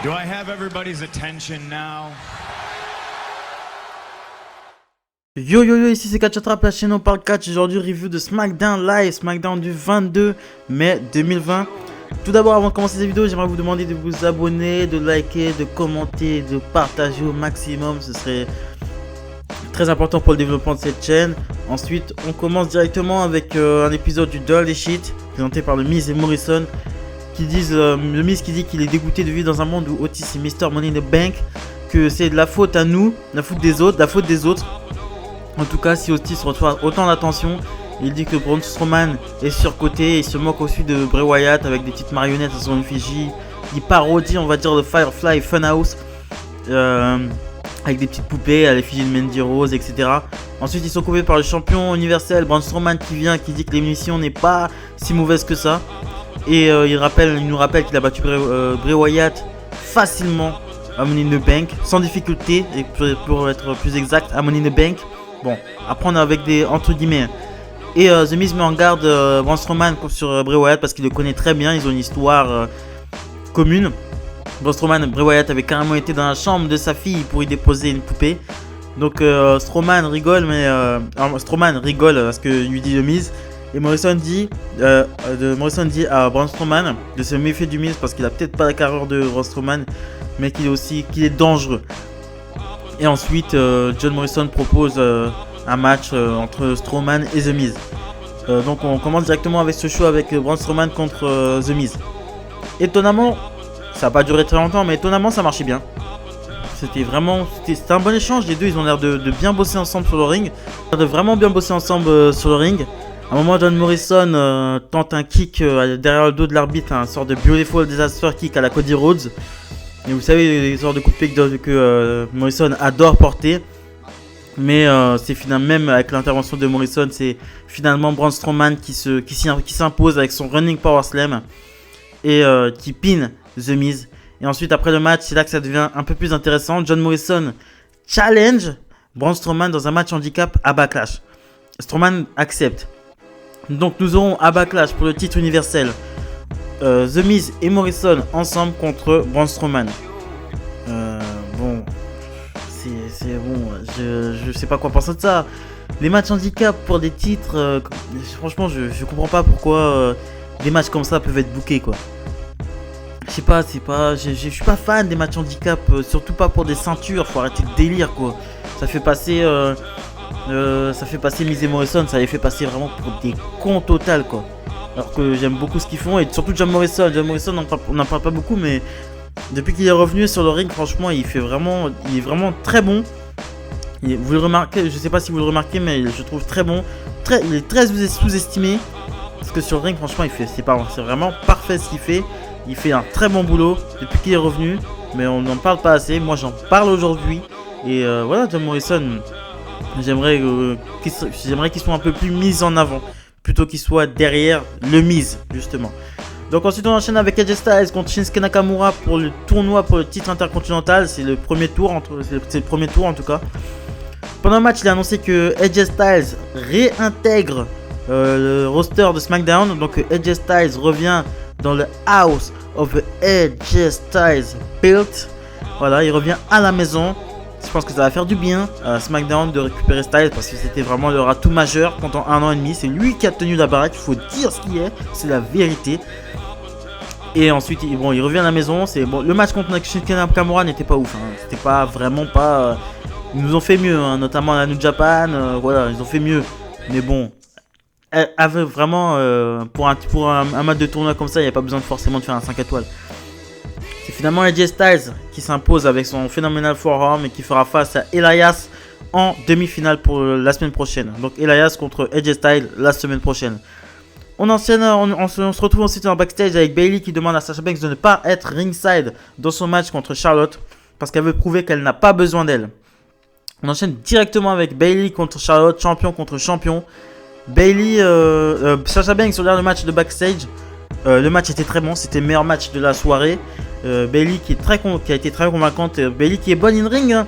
Do I have everybody's attention now? Yo yo yo, ici c'est Catchatrap, la chaîne on parle catch. Aujourd'hui review de SmackDown Live, SmackDown du 22 mai 2020. Tout d'abord, avant de commencer cette vidéo, j'aimerais vous demander de vous abonner, de liker, de commenter, de partager au maximum. Ce serait très important pour le développement de cette chaîne. Ensuite, on commence directement avec un épisode du Dirty Shit présenté par le Miz et Morrison, qui disent le Miz qui dit qu'il est dégoûté de vivre dans un monde où Otis est Mr. Money in the Bank, que c'est de la faute à nous, la faute des autres. En tout cas, si Otis reçoit autant d'attention, il dit que Braun Strowman est surcoté. Il se moque aussi de Bray Wyatt avec des petites marionnettes à son effigie. Il parodie, on va dire, le Firefly Funhouse avec des petites poupées à l'effigie de Mandy Rose, etc. Ensuite, ils sont coupés par le champion universel Braun Strowman qui vient, qui dit que l'émission n'est pas si mauvaise que ça. Et il nous rappelle qu'il a battu Bray Wyatt facilement à Money in the Bank, sans difficulté, et pour être plus exact, à Money in the Bank. Bon, à prendre avec des entre guillemets. Et The Miz met en garde Braun Strowman sur Bray Wyatt parce qu'il le connaît très bien, ils ont une histoire commune. Braun Strowman et Bray Wyatt avaient carrément été dans la chambre de sa fille pour y déposer une poupée. Donc Strowman rigole, Strowman rigole à ce que lui dit The Miz. Et Morrison dit à Braun Strowman de se méfier du Miz parce qu'il a peut-être pas la carrure de Braun Strowman, mais qu'il est dangereux. Et ensuite, John Morrison propose un match entre Strowman et The Miz. Donc on commence directement avec ce show avec Braun Strowman contre The Miz. Étonnamment, ça n'a pas duré très longtemps, mais étonnamment ça marchait bien. C'était un bon échange, les deux ils ont l'air de bien bosser ensemble sur le ring. De vraiment bien bosser ensemble sur le ring. À un moment, John Morrison tente un kick derrière le dos de l'arbitre, un sort de Beautiful Disaster Kick à la Cody Rhodes. Et vous savez, les sortes de coups de pied que Morrison adore porter. Mais c'est finalement, même avec l'intervention de Morrison, c'est finalement Braun Strowman qui s'impose avec son Running Power Slam et qui pin The Miz. Et ensuite, après le match, c'est là que ça devient un peu plus intéressant. John Morrison challenge Braun Strowman dans un match handicap à Backlash. Strowman accepte. Donc nous aurons à Backlash pour le titre universel The Miz et Morrison ensemble contre Braun Strowman. Bon, c'est bon, je sais pas quoi penser de ça. Les matchs handicap pour des titres, franchement je comprends pas pourquoi des matchs comme ça peuvent être bookés quoi. Je sais pas, je suis pas fan des matchs handicap, surtout pas pour des ceintures, faut arrêter le délire quoi. Ça fait passer Miz et Morrison, ça les fait passer vraiment pour des cons total quoi. Alors que j'aime beaucoup ce qu'ils font, et surtout John Morrison, on n'en parle pas beaucoup, mais depuis qu'il est revenu sur le ring, franchement il est vraiment très bon. Vous le remarquez, je sais pas si vous le remarquez, mais je trouve très bon. Il est très sous-estimé, parce que sur le ring franchement c'est vraiment parfait ce qu'il fait. Il fait un très bon boulot depuis qu'il est revenu, mais on n'en parle pas assez. Moi j'en parle aujourd'hui, et voilà, John Morrison, j'aimerais qu'il soit un peu plus mis en avant, plutôt qu'il soit derrière le Miz, justement. Donc ensuite on enchaîne avec AJ Styles contre Shinsuke Nakamura pour le tournoi pour le titre intercontinental. C'est le premier tour, c'est le premier tour en tout cas. Pendant le match, il a annoncé que AJ Styles réintègre le roster de SmackDown. Donc AJ Styles revient dans le House of AJ Styles Built. Voilà, il revient à la maison. Je pense que ça va faire du bien à SmackDown de récupérer Styles, parce que c'était vraiment leur atout majeur pendant 1 an et demi. C'est lui qui a tenu la baraque, il faut dire ce qui est, c'est la vérité. Et ensuite, il revient à la maison. Le match contre Shinsuke Nakamura n'était pas ouf, hein. C'était pas vraiment pas. Ils nous ont fait mieux, hein, notamment à New Japan. Voilà, ils ont fait mieux. Mais bon, avait vraiment pour un match de tournoi comme ça, il n'y a pas besoin forcément de faire un 5 étoiles. C'est finalement AJ Styles qui s'impose avec son Phenomenal Forearm et qui fera face à Elias en demi-finale pour la semaine prochaine. Donc Elias contre AJ Styles la semaine prochaine. On se retrouve ensuite en backstage avec Bayley qui demande à Sasha Banks de ne pas être ringside dans son match contre Charlotte parce qu'elle veut prouver qu'elle n'a pas besoin d'elle. On enchaîne directement avec Bayley contre Charlotte, champion contre champion. Sasha Banks regarde le match de backstage. Le match était très bon, c'était le meilleur match de la soirée. Bayley qui a été très convaincante. Bayley qui est bonne in ring, hein.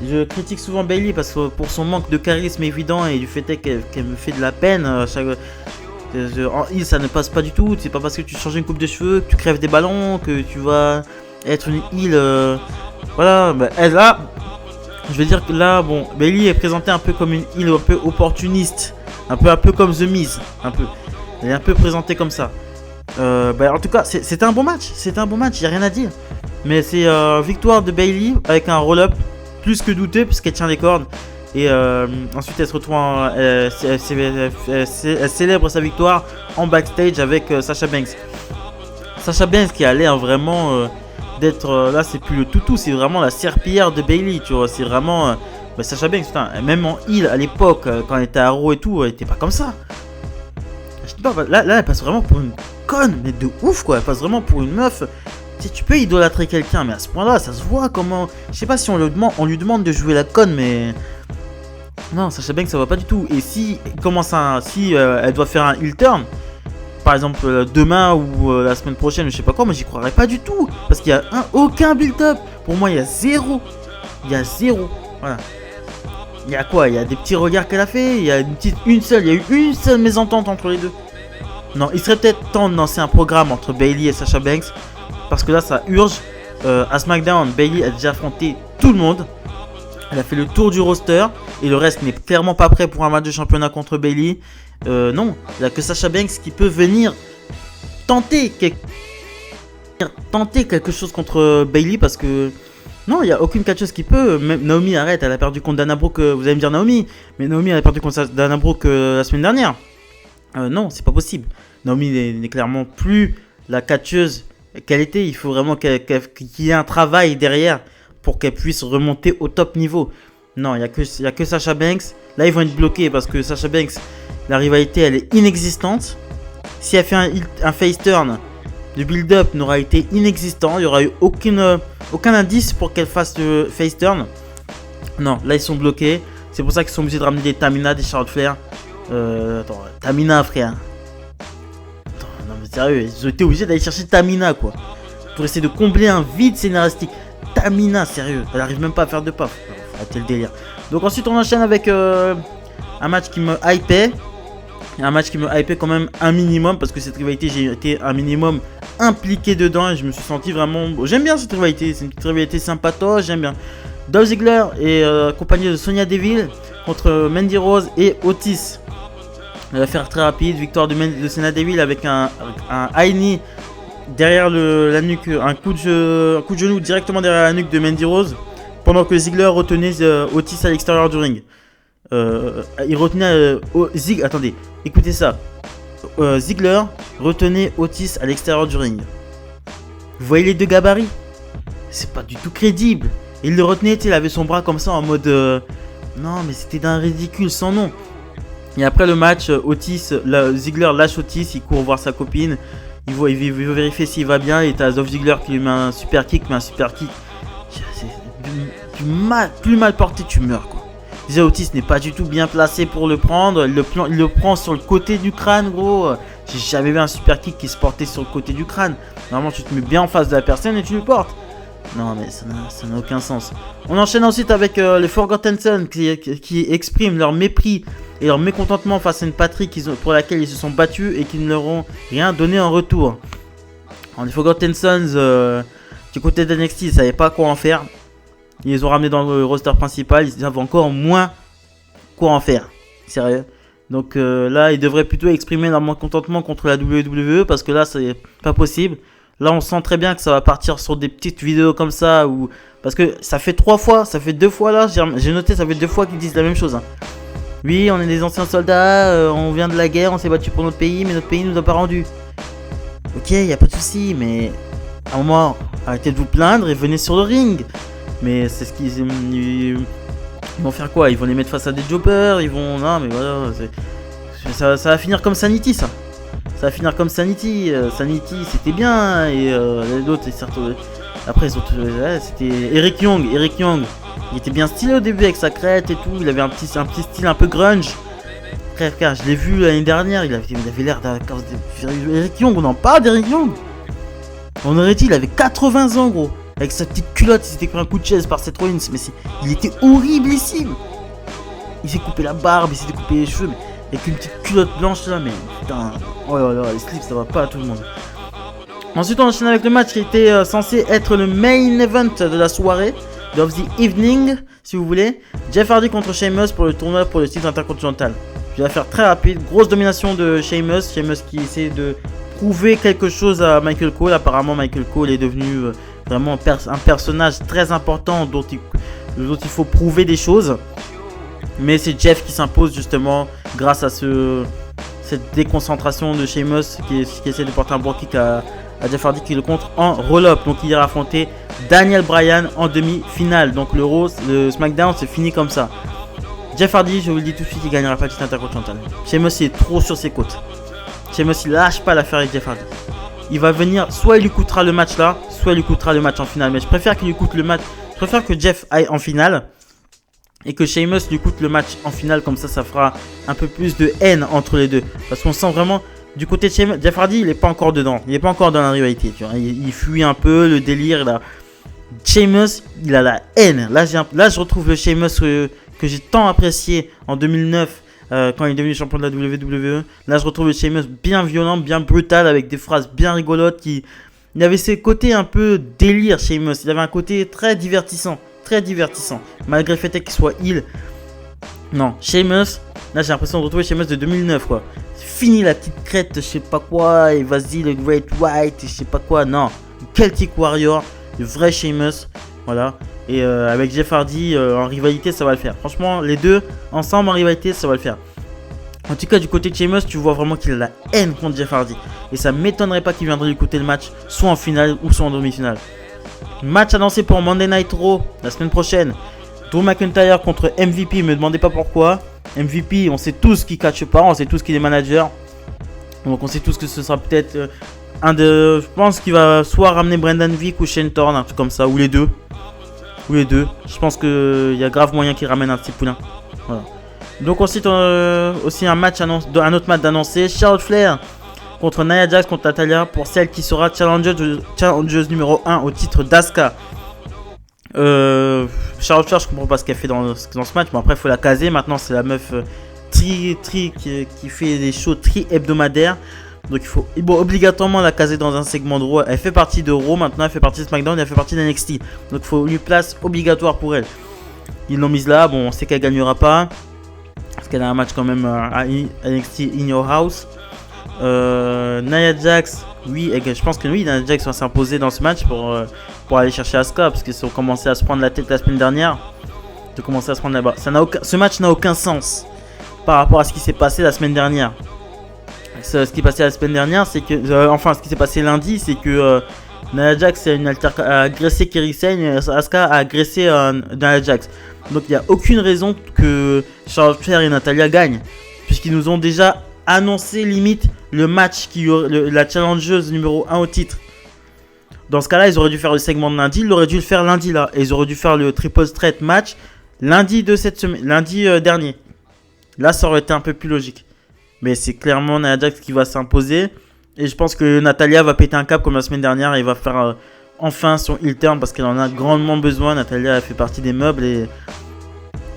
Je critique souvent Bayley parce que pour son manque de charisme évident et du fait qu'elle me fait de la peine. En heel ça ne passe pas du tout. C'est pas parce que tu changes une coupe de cheveux que tu crèves des ballons, que tu vas être une île. Voilà, bah, là, je vais dire que là, bon, Bayley est présentée un peu comme une île un peu opportuniste, un peu comme The Miz, un peu. Elle est un peu présentée comme ça. Bah, en tout cas, c'était un bon match, y a rien à dire. Mais c'est victoire de Bayley avec un roll-up plus que douteux puisqu'elle tient les cordes. Et ensuite elle se retrouve elle célèbre sa victoire en backstage avec Sasha Banks. Sasha Banks qui a l'air vraiment d'être là, c'est plus le toutou, c'est vraiment la serpillière de Bayley, tu vois. C'est vraiment bah, Sasha Banks, putain, même en heel à l'époque quand elle était à Raw et tout, elle était pas comme ça. Je sais pas, là elle passe vraiment pour une conne, mais de ouf quoi. Elle passe vraiment pour une meuf. Tu sais, tu peux idolâtrer quelqu'un, mais à ce point-là, ça se voit comment. Je sais pas si on lui demande de jouer la conne, mais non, Sasha Banks ça va pas du tout. Et si elle doit faire un heel turn, par exemple demain ou la semaine prochaine, je sais pas quoi, mais j'y croirais pas du tout, parce qu'il y a aucun build-up. Pour moi, il y a zéro. Voilà. Il y a quoi? Il y a des petits regards qu'elle a fait. Il y a il y a eu une seule mésentente entre les deux. Non, il serait peut-être temps de lancer un programme entre Bayley et Sasha Banks, parce que là, ça urge. À SmackDown, Bayley a déjà affronté tout le monde. Elle a fait le tour du roster et le reste n'est clairement pas prêt pour un match de championnat contre Bayley. Non, il n'y a que Sasha Banks qui peut venir tenter quelque chose contre Bayley, parce que non, il n'y a aucune catcheuse qui peut. Même Naomi, arrête, elle a perdu contre Dana Brooke. Vous allez me dire Naomi, mais Naomi elle a perdu contre Dana Brooke la semaine dernière. Non, c'est pas possible. Naomi n'est clairement plus la catcheuse qu'elle était. Il faut vraiment qu'il y ait un travail derrière pour qu'elle puisse remonter au top niveau. Non, il n'y a que Sasha Banks. Là, ils vont être bloqués parce que Sasha Banks, la rivalité, elle est inexistante. Si elle fait un face turn, le build-up n'aura été inexistant. Il n'y aura eu aucun indice pour qu'elle fasse le face turn. Non, là, ils sont bloqués. C'est pour ça qu'ils sont obligés de ramener des Tamina, des Charlotte Flair. Attends, Tamina, frère. Attends, non, mais sérieux, ils ont été obligés d'aller chercher Tamina, quoi. Pour essayer de combler un vide scénaristique. Tamina, sérieux, elle arrive même pas à faire de paf. Faut arrêter le délire. Donc ensuite on enchaîne avec un match qui me hypait. Un match qui me hypait quand même un minimum, parce que cette rivalité, j'ai été un minimum impliqué dedans et je me suis senti vraiment... J'aime bien cette rivalité, c'est une petite rivalité sympatoche, j'aime bien. Dolph Ziggler est accompagné de Sonya Deville contre Mandy Rose et Otis. Elle va faire très rapide, victoire de Sonya Deville avec un high knee derrière la nuque, un coup de genou directement derrière la nuque de Mandy Rose, pendant que Ziggler retenait Otis à l'extérieur du ring. Il retenait attendez, écoutez ça. Ziggler retenait Otis à l'extérieur du ring. Vous voyez les deux gabarits? C'est pas du tout crédible. Il le retenait, il avait son bras comme ça en mode non, mais c'était d'un ridicule sans nom. Et après le match, Ziggler lâche Otis, il court voir sa copine. Il veut vérifier s'il va bien. Et t'as Dolph Ziggler qui lui met un super kick. C'est plus mal porté, tu meurs, quoi. Déjà, Otis n'est pas du tout bien placé pour le prendre. Il le prend sur le côté du crâne, gros. J'ai jamais vu un super kick qui se portait sur le côté du crâne. Normalement, tu te mets bien en face de la personne et tu le portes. Non, mais ça n'a aucun sens. On enchaîne ensuite avec les Forgotten Sons qui expriment leur mépris et leur mécontentement face à une patrie pour laquelle ils se sont battus et qui ne leur ont rien donné en retour. Alors, les Forgotten Sons, du côté d'NXT, ils ne savaient pas quoi en faire. Ils les ont ramenés dans le roster principal, ils savent encore moins quoi en faire. Sérieux. Donc là, ils devraient plutôt exprimer leur mécontentement contre la WWE, parce que là, c'est pas possible. Là, on sent très bien que ça va partir sur des petites vidéos comme ça, parce que ça fait 2 fois là, j'ai noté, ça fait 2 fois qu'ils disent la même chose. Hein. Oui, on est des anciens soldats, on vient de la guerre, on s'est battu pour notre pays, mais notre pays nous a pas rendu. Ok, y a pas de souci, mais à un moment, arrêtez de vous plaindre et venez sur le ring. Mais c'est ce ils vont faire quoi? Ils vont les mettre face à des jobbers, ils vont... Non, mais voilà, ça va finir comme Sanity, ça. Ça va finir comme Sanity. Sanity, c'était bien, et l'autre, après, c'était Eric Young. Il était bien stylé au début avec sa crête et tout. Il avait un petit style un peu grunge. Frère, je l'ai vu l'année dernière. Il avait l'air d'un... Eric Young, on en parle d'Eric Young. On aurait dit, il avait 80 ans, gros. Avec sa petite culotte, il s'était pris un coup de chaise par Seth Rollins. Mais il était horriblissime. Il s'est coupé la barbe, il s'était coupé les cheveux. Mais avec une petite culotte blanche là, mais putain. Oh là là, les slips, ça va pas à tout le monde. Ensuite, on enchaîne avec le match qui était censé être le main event de la soirée, of the evening, si vous voulez. Jeff Hardy contre Sheamus pour le tournoi pour le titre intercontinental. Je vais la faire très rapide. Grosse domination de Sheamus. Sheamus qui essaie de prouver quelque chose à Michael Cole. Apparemment, Michael Cole est devenu vraiment un personnage très important dont il faut prouver des choses. Mais c'est Jeff qui s'impose justement grâce à cette déconcentration de Sheamus qui essaie de porter un bon kick à Jeff Hardy qui le contre en roll-up. Donc il ira affronter Daniel Bryan en demi-finale. Donc le SmackDown c'est fini comme ça. Jeff Hardy, je vous le dis tout de suite, il gagnera pas le titre intercontinental. Sheamus est trop sur ses côtes. Sheamus il lâche pas l'affaire avec Jeff Hardy. Il va venir, soit il lui coûtera le match là, soit il lui coûtera le match en finale. Mais je préfère qu'il lui coûte le match. Je préfère que Jeff aille en finale et que Sheamus lui coûte le match en finale. Comme ça fera un peu plus de haine entre les deux. Parce qu'on sent vraiment du côté de Sheamus, Jeff Hardy il est pas encore dedans. Il est pas encore dans la rivalité. Tu vois. Il fuit un peu le délire là. Sheamus il a la haine. Là je retrouve le Sheamus que j'ai tant apprécié en 2009 quand il est devenu champion de la WWE. Là je retrouve le Sheamus bien violent, bien brutal avec des phrases bien rigolotes. Il avait ses côtés un peu délire Sheamus. Il avait un côté très divertissant. Très divertissant. Malgré le fait qu'il soit heel. Non, Sheamus, là j'ai l'impression de retrouver Sheamus de 2009 quoi. Fini la petite crête, je sais pas quoi, et vas-y le Great White, je sais pas quoi. Non, Celtic Warrior, le vrai Sheamus. Voilà. Et avec Jeff Hardy en rivalité, ça va le faire. Franchement, les deux ensemble en rivalité, ça va le faire. En tout cas, du côté de Sheamus, tu vois vraiment qu'il a la haine contre Jeff Hardy. Et ça m'étonnerait pas qu'il viendrait lui coûter le match, soit en finale ou soit en demi-finale. Match annoncé pour Monday Night Raw la semaine prochaine. Drew McIntyre contre MVP, me demandez pas pourquoi. MVP, on sait tous qu'il catche pas, on sait tous qu'il est manager. Donc on sait tous que ce sera peut-être je pense qu'il va soit ramener Brendan Vick ou Shane Thorne, un truc comme ça, ou les deux. Ou les deux. Je pense qu'il y a grave moyen qu'il ramène un petit poulain. Voilà. Donc ensuite, aussi un autre match d'annoncer. Charlotte Flair contre Nia Jax contre Natalya pour celle qui sera challengeuse numéro 1 au titre d'Asuka. Charlotte Flair, je comprends pas ce qu'elle fait dans ce match. Mais après, il faut la caser. Maintenant, c'est la meuf qui fait des shows hebdomadaires. Donc il faut obligatoirement la caser dans un segment de Raw. Elle fait partie de Raw maintenant, elle fait partie de SmackDown, elle fait partie de NXT. Donc il faut une place obligatoire pour elle. Ils l'ont mise là, bon on sait qu'elle gagnera pas. Parce qu'elle a un match quand même à NXT In Your House. Nia Jax, oui, je pense que oui, Nia Jax va s'imposer dans ce match pour aller chercher Asuka. Parce qu'ils ont commencé à se prendre la tête la semaine dernière. Ce match n'a aucun sens par rapport à ce qui s'est passé la semaine dernière. Ce qui est passé la semaine dernière, c'est que ce qui s'est passé lundi, c'est que Nia Jax a agressé Kairi Sane et Asuka a agressé Nia Jax. Donc il n'y a aucune raison que Charlotte Flair et Natalya gagnent, puisqu'ils nous ont déjà annoncé limite le match la challengeuse numéro 1 au titre. Dans ce cas-là, ils auraient dû faire le segment de lundi, ils auraient dû le faire lundi là, et ils auraient dû faire le triple threat match lundi de cette semaine, lundi dernier. Là, ça aurait été un peu plus logique. Mais c'est clairement Nia Jax qui va s'imposer. Et je pense que Natalya va péter un cap comme la semaine dernière. Et va faire enfin son heel turn parce qu'elle en a grandement besoin. Natalya fait partie des meubles. Et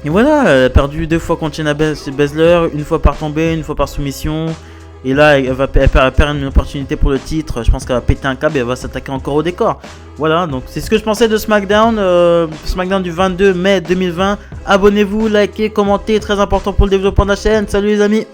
voilà, elle a perdu 2 fois contre Shayna Baszler. 1 fois par tombée, 1 fois par soumission. Et là, elle perd une opportunité pour le titre. Je pense qu'elle va péter un câble et elle va s'attaquer encore au décor. Voilà, donc c'est ce que je pensais de SmackDown. SmackDown du 22 mai 2020. Abonnez-vous, likez, commentez. Très important pour le développement de la chaîne. Salut les amis.